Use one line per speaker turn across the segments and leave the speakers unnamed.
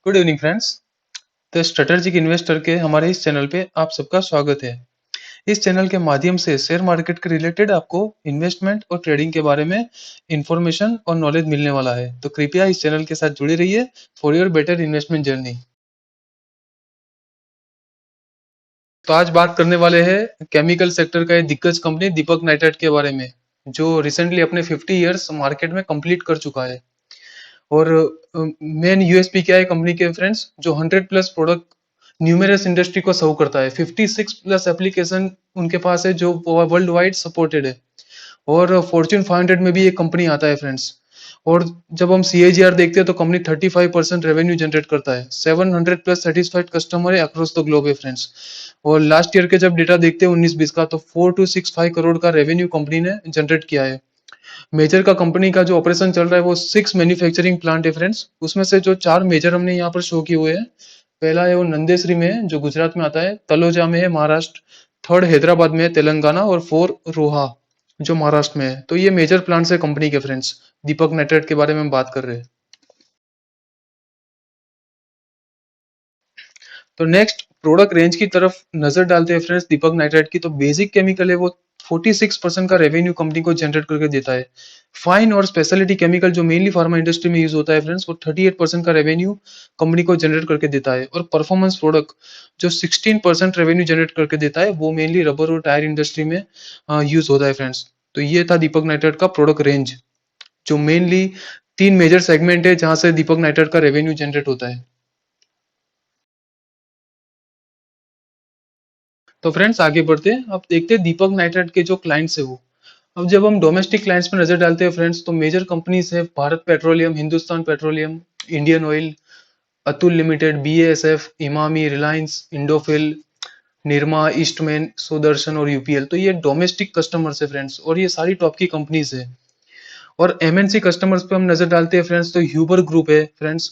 Good evening friends. The strategic investor के हमारे इस चैनल पे आप सबका स्वागत है। इस चैनल के माध्यम से शेयर मार्केट के रिलेटेड आपको इन्वेस्टमेंट और ट्रेडिंग के बारे में इंफॉर्मेशन और नॉलेज मिलने वाला है, तो कृपया इस चैनल के साथ जुड़े रहिए for your better investment journey. तो आज बात करने वाले हैं केमिकल सेक्टर का एक दिग्गज कंपनी दीपक नाइट्राइट के बारे में, जो रिसेंटली अपने 50 इयर्स मार्केट में कंप्लीट कर चुका है। और मेन यूएसपी क्या है कंपनी के फ्रेंड्स, जो 100 प्लस प्रोडक्ट न्यूमेरस इंडस्ट्री को सर्व करता है। 56 प्लस एप्लीकेशन उनके पास है जो वर्ल्ड वाइड सपोर्टेड है। और फॉर्च्यून 500 में भी ये कंपनी आता है फ्रेंड्स। और जब हम CAGR देखते हैं तो कंपनी 35% रेवेन्यू जनरेट करता है। 700 प्लस सेटिस्फाइड कस्टमर है अक्रॉस द ग्लोब है फ्रेंड्स। और लास्ट ईयर के जब डेटा देखते हैं 19-20 का, तो 4265 करोड़ का रेवेन्यू कंपनी ने जनरेट किया है। मेजर का कंपनी का जो ऑपरेशन चल रहा है वो 6 मैन्युफैक्चरिंग प्लांट है फ्रेंड्स। उसमें से जो 4 मेजर हमने यहाँ पर शो किए हुए हैं, पहला है वो नंदेश्वरी में है जो गुजरात में आता है, तलोजा में है महाराष्ट्र, थर्ड हैदराबाद में है तेलंगाना, और फोर रोहा जो महाराष्ट्र में है। तो ये मेजर प्लांट्स है कंपनी के फ्रेंड्स। दीपक नाइट्राइट के बारे में हम बात कर रहे हैं। तो नेक्स्ट प्रोडक्ट रेंज की तरफ नजर डालते हैं फ्रेंड्स। दीपक नाइट्राइट की तो बेसिक केमिकल है वो 46% का रेवेन्यू कंपनी को जनरेट करके देता है। फाइन और स्पेशलिटी केमिकल जो मेनली फार्मा इंडस्ट्री में यूज होता है फ्रेंड्स, वो 38% का रेवेन्यू कंपनी को जनरेट करके देता है। और परफॉर्मेंस प्रोडक्ट जो 16% रेवेन्यू जनरेट करके देता है, वो मेनली रबर और टायर इंडस्ट्री में यूज होता है फ्रेंड्स। तो ये था दीपक नाइट्राइट का प्रोडक्ट रेंज, जो मेनली 3 मेजर सेगमेंट है जहां से दीपक नाइट्राइट का रेवेन्यू जनरेट होता है। तो फ्रेंड्स आगे बढ़ते हैं, अब देखते हैं दीपक नाइट्राइट के जो क्लाइंट्स है वो। अब जब हम डोमेस्टिक क्लाइंट्स पर नजर डालते हैं फ्रेंड्स, तो मेजर कंपनीज है Bharat petroleum, Hindustan petroleum, Indian oil, Atul limited, BASF, Emami, Reliance, Indofil, Nirma, Eastman, Sudarshan और UPL। तो ये डोमेस्टिक कस्टमर्स है फ्रेंड्स, और ये सारी टॉप की कंपनीज है। और MNC कस्टमर्स पे हम नजर डालते हैं फ्रेंड्स, तो ह्यूबर ग्रुप है फ्रेंड्स,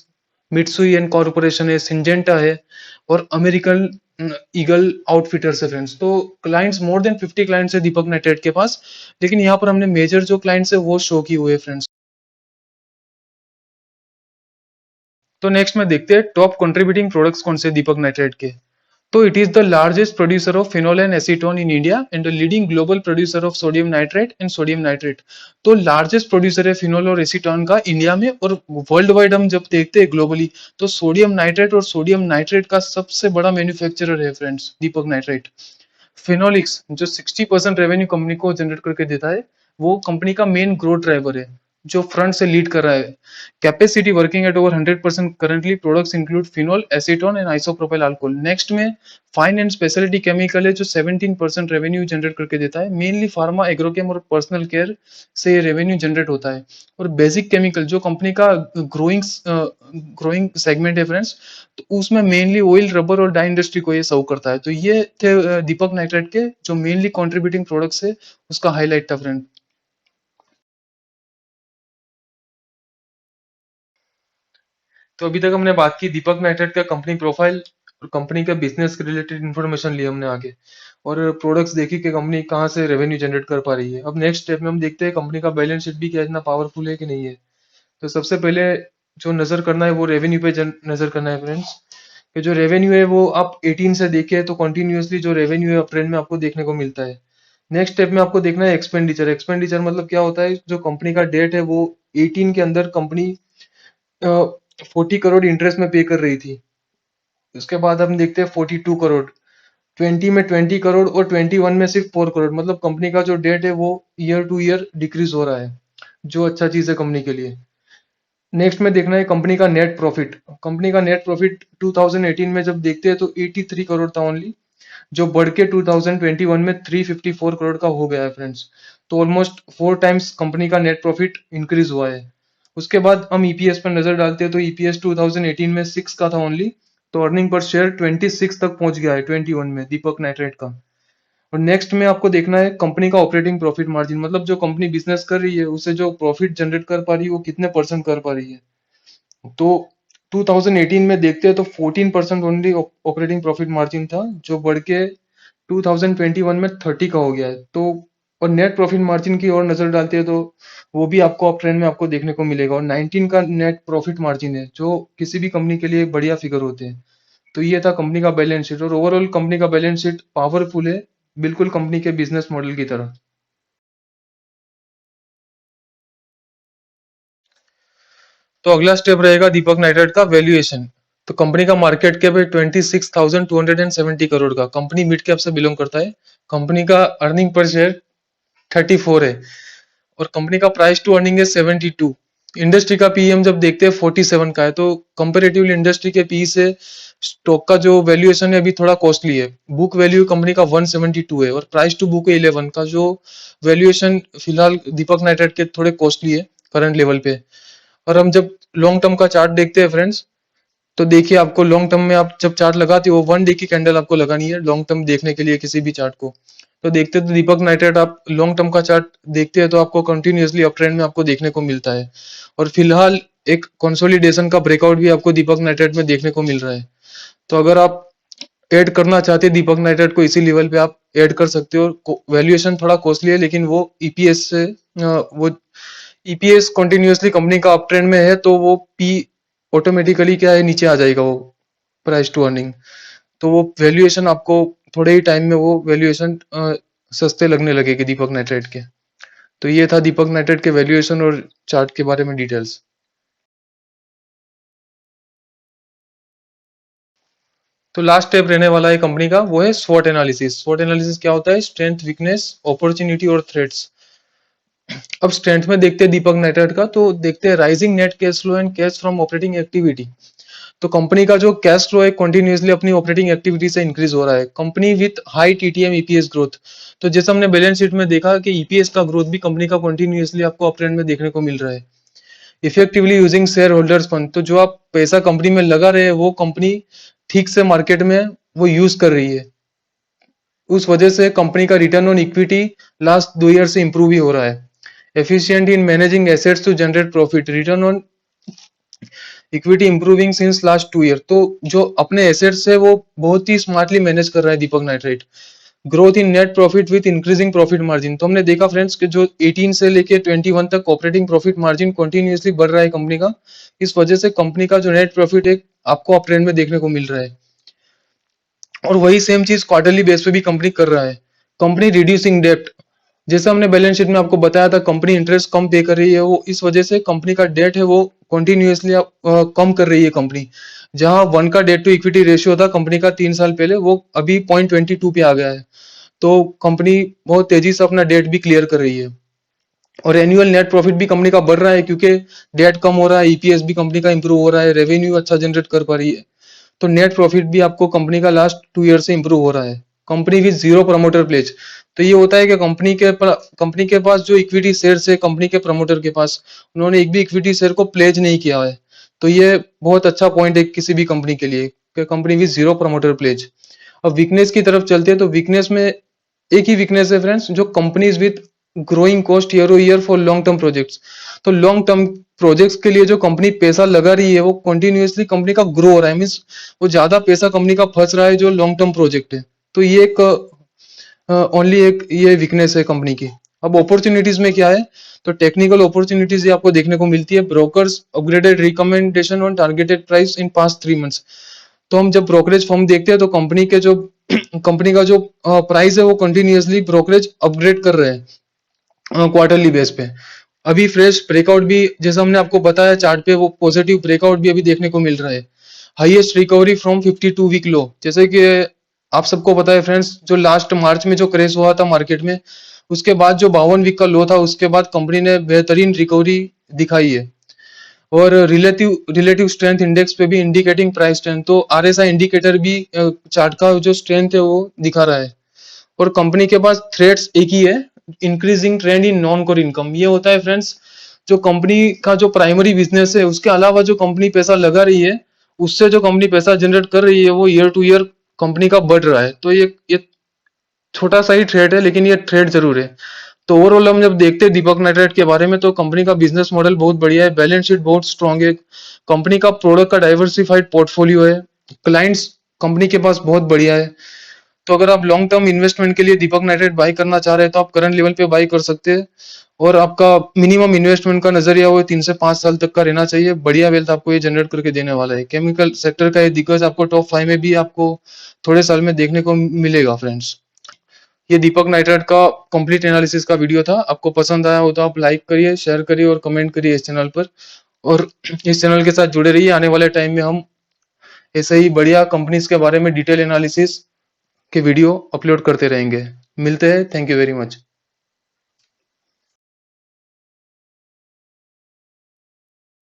मिट्सुई एंड कॉर्पोरेशन है, सिंजेंटा है, और अमेरिकन ईगल आउटफिटर्स है फ्रेंड्स। तो क्लाइंट्स मोर देन 50 क्लाइंट्स है दीपक नाइट्राइट के पास। लेकिन यहाँ पर हमने मेजर जो क्लाइंट्स है वो शो किए हुए फ्रेंड्स। तो नेक्स्ट में देखते हैं टॉप कंट्रीब्यूटिंग प्रोडक्ट्स कौन से दीपक नाइट्राइट के। तो it is the largest producer of phenol and acetone in India and the leading global producer of sodium nitrate and sodium nitrate. तो लार्जेस्ट प्रोड्यूसर है फिनोल और एसीटोन का इंडिया में, और वर्ल्ड वाइड हम जब देखते हैं ग्लोबली, तो सोडियम नाइट्रेट और सोडियम नाइट्रेट का सबसे बड़ा मैन्युफैक्चरर है फ्रेंड्स दीपक नाइट्राइट। फिनोलिक्स जो 60% रेवेन्यू कंपनी को जनरेट करके देता है, वो कंपनी का मेन ग्रोथ ड्राइवर है जो फ्रंट से लीड कर रहा है। Capacity working at over 100%। Currently products include phenol, acetone and isopropyl alcohol. Next में फाइन एंड स्पेशलिटी केमिकल है जो 17% रेवेन्यू जनरेट करके देता है। मेनली फार्मा, एग्रोकेम और पर्सनल केयर से रेवेन्यू जनरेट होता है। और बेसिक केमिकल जो कंपनी का ग्रोइंग ग्रोइंग सेगमेंट है फ्रेंड्स, तो उसमें मेनली ऑयल, रबर और डाई इंडस्ट्री को ये सर्व करता है। तो ये थे दीपक नाइट्राइट के जो मेनली कंट्रीब्यूटिंग प्रोडक्ट्स है, उसका हाईलाइट था फ्रेंड। तो अभी तक हमने बात की दीपक नाइट्राइट का कंपनी प्रोफाइल और कंपनी का बिजनेस के रिलेटेड इन्फॉर्मेशन लिया हमने आगे, और प्रोडक्ट्स देखी कि कंपनी कहाँ से रेवेन्यू जनरेट कर पा रही है। अब नेक्स्ट स्टेप में हम देखते हैं कंपनी का बैलेंस शीट भी क्या इतना पावरफुल है कि नहीं है। तो सबसे पहले जो नजर करना है वो रेवेन्यू पे नजर करना है फ्रेंड्स। कि जो रेवेन्यू है वो आप 18 से देखिए तो कंटिन्यूअसली जो रेवेन्यू है अप्रैल में आपको देखने को मिलता है। नेक्स्ट स्टेप में आपको देखना है एक्सपेंडिचर। एक्सपेंडिचर मतलब क्या होता है, जो कंपनी का डेट है वो 18 के अंदर कंपनी 40 करोड़ इंटरेस्ट में पे कर रही थी। उसके बाद हम देखते हैं 42 करोड़, 20 में 20 करोड़, और 21 में सिर्फ 4 करोड़। मतलब कंपनी का जो डेट है वो ईयर टू ईयर डिक्रीज हो रहा है, जो अच्छा चीज है कंपनी के लिए। नेक्स्ट में देखना है कंपनी का नेट प्रॉफिट। कंपनी का नेट प्रॉफिट 2018 में जब देखते हैं तो 83 करोड़ था ओनली, जो बढ़ के 2021 में 354 करोड़ का हो गया है फ्रेंड्स। तो ऑलमोस्ट 4 टाइम्स कंपनी का नेट प्रॉफिट इंक्रीज हुआ है। उसके बाद हम ईपीएस पर नजर डालते हैं तो ईपीएस 2018 में 6 का था ओनली, तो अर्निंग पर शेयर 26 तक पहुंच गया है 21 में दीपक नाइट्रेट का। और नेक्स्ट में आपको देखना है कंपनी का ऑपरेटिंग प्रॉफिट मार्जिन, मतलब जो कंपनी बिजनेस कर रही है उससे जो प्रॉफिट जनरेट कर पा रही है वो कितने परसेंट कर पा रही है। तो 2018 में देखते हैं तो 14% ओनली ऑपरेटिंग प्रॉफिट मार्जिन था, जो बढ़ के 2021 में 30 का हो गया है। तो और नेट प्रॉफिट मार्जिन की ओर नजर डालते हैं तो वो भी आपको अप ट्रेंड में आपको देखने को मिलेगा, और 19 का नेट प्रॉफिट मार्जिन है जो किसी भी कंपनी के लिए बढ़िया फिगर होते हैं। तो ये था कंपनी का बैलेंस शीट, और ओवरऑल कंपनी का बैलेंस शीट पावरफुल है, बिल्कुल कंपनी के बिजनेस मॉडल की तरह। तो अगला स्टेप रहेगा दीपक नाइट्राइट का वैल्यूएशन। तो कंपनी का मार्केट कैप है 26,270 करोड़ का, कंपनी मिड कैप से बिलोंग करता है। कंपनी का अर्निंग पर शेयर 34 है, और कंपनी का प्राइस टू अर्निंग है 72। इंडस्ट्री का पी हम जब देखते हैं 47 का है, तो कंपेरेटिवली इंडस्ट्री के पी से स्टॉक का जो वैल्यूएशन है अभी थोड़ा कॉस्टली है। बुक वैल्यू कंपनी का 172 है, और प्राइस टू बुक है 11 का, जो वैल्यूएशन फिलहाल दीपक नाइट्राइट के थोड़े कॉस्टली है करंट लेवल पे। और हम जब लॉन्ग टर्म का चार्ट देखते हैं फ्रेंड्स, तो देखिए आपको लॉन्ग टर्म में आप जब चार्ट लगाते हो 1 डे की कैंडल आपको लगानी है लॉन्ग टर्म देखने के लिए किसी भी चार्ट को। तो देखते तो दीपक नाइट्राइट आप लॉन्ग टर्म का चार्ट देखते हैं तो आपको कंटिन्यूअसली अप ट्रेंड में आपको देखने को मिलता है, और फिलहाल एक कंसोलिडेशन का ब्रेकआउट भी आपको दीपक नाइट्राइट में देखने को मिल रहा है। तो अगर आप ऐड करना चाहते हैं दीपक नाइट्राइट को इसी लेवल पे आप ऐड कर सकते हो। वैल्यूएशन थोड़ा कॉस्टली है, लेकिन वो ईपीएस से वो ईपीएस कंटिन्यूअसली कंपनी का अप ट्रेंड में है, तो वो पी ऑटोमेटिकली क्या है नीचे आ जाएगा वो प्राइस टू अर्निंग। तो वो वैल्यूएशन आपको थोड़े ही टाइम में वो वैल्यूएशन सस्ते लगने लगेगी दीपक नाइट्राइट के। तो ये था दीपक नाइट्राइट के वैल्यूएशन और चार्ट के बारे में डिटेल्स। तो लास्ट स्टेप रहने वाला है कंपनी का, वो है स्वॉट एनालिसिस। स्वॉट एनालिसिस क्या होता है? स्ट्रेंथ, वीकनेस, अपॉर्चुनिटी और थ्रेट्स। अब स्ट्रेंथ में देखते हैं दीपक नाइट्राइट का, तो देखते हैं rising net cash flow and cash from operating activity. तो कंपनी का जो कैश फ्लो है कंटिन्यूअसली अपनी ऑपरेटिंग एक्टिविटी से इंक्रीज हो रहा है, company with high TTM EPS growth. तो जैसे हमने बैलेंस शीट में देखा कि ईपीएस का ग्रोथ भी कंपनी का कंटिन्यूअसली आपको अपट्रेंड में देखने को मिल रहा है। Effectively using share holders fund, तो जो आप पैसा कंपनी में लगा रहे हैं वो कंपनी ठीक से मार्केट में वो यूज कर रही है। उस वजह से कंपनी का return on equity last 2 year से इंप्रूव ही हो रहा है। Efficient in managing assets to generate profit, return on equity improving since last 2 year. तो जो अपने एसेट्स है वो बहुत ही स्मार्टली मैनेज कर रहा है Deepak Nitrite. Growth in net profit with increasing profit margin, तो हमने देखा फ्रेंड्स कि जो 18 से लेके 21 तक ऑपरेटिंग प्रॉफिट मार्जिन कंटिन्यूअसली बढ़ रहा है कंपनी का। इस वजह से कंपनी का जो नेट प्रॉफिट है आपको अप ट्रेंड में देखने को मिल रहा है, और वही सेम चीज क्वार्टरली बेस पे भी कंपनी कर रहा है। कंपनी रिड्यूसिंग डेट, जैसे हमने बैलेंस शीट में आपको बताया था कंपनी इंटरेस्ट कम पे कर रही है, वो इस वजह से कंपनी का डेट है वो कंटिन्यूअसली कम कर रही है कंपनी। जहां 1 का डेट टू इक्विटी रेशियो था कंपनी का 3 साल पहले, वो अभी 0.22 पे आ गया है। तो कंपनी बहुत तेजी से अपना डेट भी क्लियर कर रही है, और एनुअल नेट प्रॉफिट भी कंपनी का बढ़ रहा है क्योंकि डेट कम हो रहा है, ईपीएस भी कंपनी का इंप्रूव हो रहा है, रेवेन्यू अच्छा जनरेट कर पा रही है। तो नेट प्रॉफिट भी आपको कंपनी का लास्ट 2 ईयर से इंप्रूव हो रहा है। Company with zero promoter pledge, तो ये होता है कि कंपनी के पास जो इक्विटी शेयर्स है कंपनी के प्रमोटर के पास, उन्होंने एक भी इक्विटी शेयर को प्लेज नहीं किया है। तो ये बहुत अच्छा पॉइंट है किसी भी कंपनी के लिए कि company with zero promoter pledge. अब वीकनेस की तरफ चलते हैं, तो वीकनेस में एक ही वीकनेस है फ्रेंड्स, जो companies with growing cost year year for long term projects. तो लॉन्ग टर्म प्रोजेक्ट्स के लिए जो कंपनी पैसा लगा रही है वो कंटिन्यूअसली कंपनी का ग्रो हो रहा है, मीन्स वो ज्यादा पैसा कंपनी का फंस रहा है जो लॉन्ग टर्म प्रोजेक्ट है। तो ये एक ओनली एक ये वीकनेस है कंपनी की। अब अपॉर्चुनिटीज में क्या है? तो टेक्निकल अपॉर्चुनिटीज ये आपको देखने को मिलती है। Brokers upgraded recommendation on targeted price in past 3 months. तो हम जब ब्रोकरेज फर्म देखते हैं तो कंपनी के जो कंपनी का जो प्राइस है वो कंटिन्यूअसली ब्रोकरेज अपग्रेड कर रहे हैं क्वार्टरली बेस पे। अभी फ्रेश ब्रेकआउट भी जैसा हमने आपको बताया चार्ट पे, वो पॉजिटिव ब्रेकआउट भी अभी देखने को मिल रहा है। Highest recovery from 52 week low, जैसे कि आप सबको पता है फ्रेंड्स, जो लास्ट मार्च में जो क्रेश हुआ था मार्केट में, उसके बाद जो 52 वीक का लो था उसके बाद कंपनी ने बेहतरीन रिकवरी दिखाई है। और रिलेटिव रिलेटिव स्ट्रेंथ इंडेक्स पे भी इंडिकेटिंग प्राइस स्ट्रेंथ, तो आरएसआई इंडिकेटर भी चार्ट का जो स्ट्रेंथ है वो दिखा रहा है। और कंपनी के पास थ्रेट्स एक ही है, increasing trend in non core income. ये होता है फ्रेंड्स, जो कंपनी का जो प्राइमरी बिजनेस है उसके अलावा जो कंपनी पैसा लगा रही है, उससे जो कंपनी पैसा जनरेट कर रही है वो ईयर टू ईयर कंपनी का बढ़ रहा है। तो ये छोटा सा ही ट्रेड है, लेकिन ये ट्रेड जरूर है। तो ओवरऑल हम जब देखते हैं दीपक नाइट्राइट के बारे में, तो कंपनी का बिजनेस मॉडल बहुत बढ़िया है, बैलेंस शीट बहुत स्ट्रांग है, कंपनी का प्रोडक्ट का डाइवर्सिफाइड पोर्टफोलियो है, क्लाइंट्स कंपनी के पास बहुत बढ़िया है, तो अगर आप लॉन्ग टर्म इन्वेस्टमेंट के लिए दीपक नाइट्रेट बाई करना चाह रहे हैं तो आप करंट लेवल पे बाई कर सकते हैं। और आपका मिनिमम इन्वेस्टमेंट का नजरिया वो 3 से 5 साल तक का रहना चाहिए। बढ़िया वेल्थ आपको ये जनरेट करके देने वाला है। केमिकल सेक्टर का ये दिग्गज आपको टॉप 5 में भी आपको थोड़े साल में देखने को मिलेगा फ्रेंड्स। ये दीपक नाइट्रेट का कंप्लीट एनालिसिस का वीडियो था। आपको पसंद आया हो तो आप लाइक करिए, शेयर करिए और कमेंट करिए इस चैनल पर। और इस चैनल के साथ जुड़े रहिए। आने वाले टाइम में हम ऐसे ही बढ़िया कंपनीज के बारे में डिटेल एनालिसिस के वीडियो अपलोड करते रहेंगे। मिलते हैं। Thank you very much.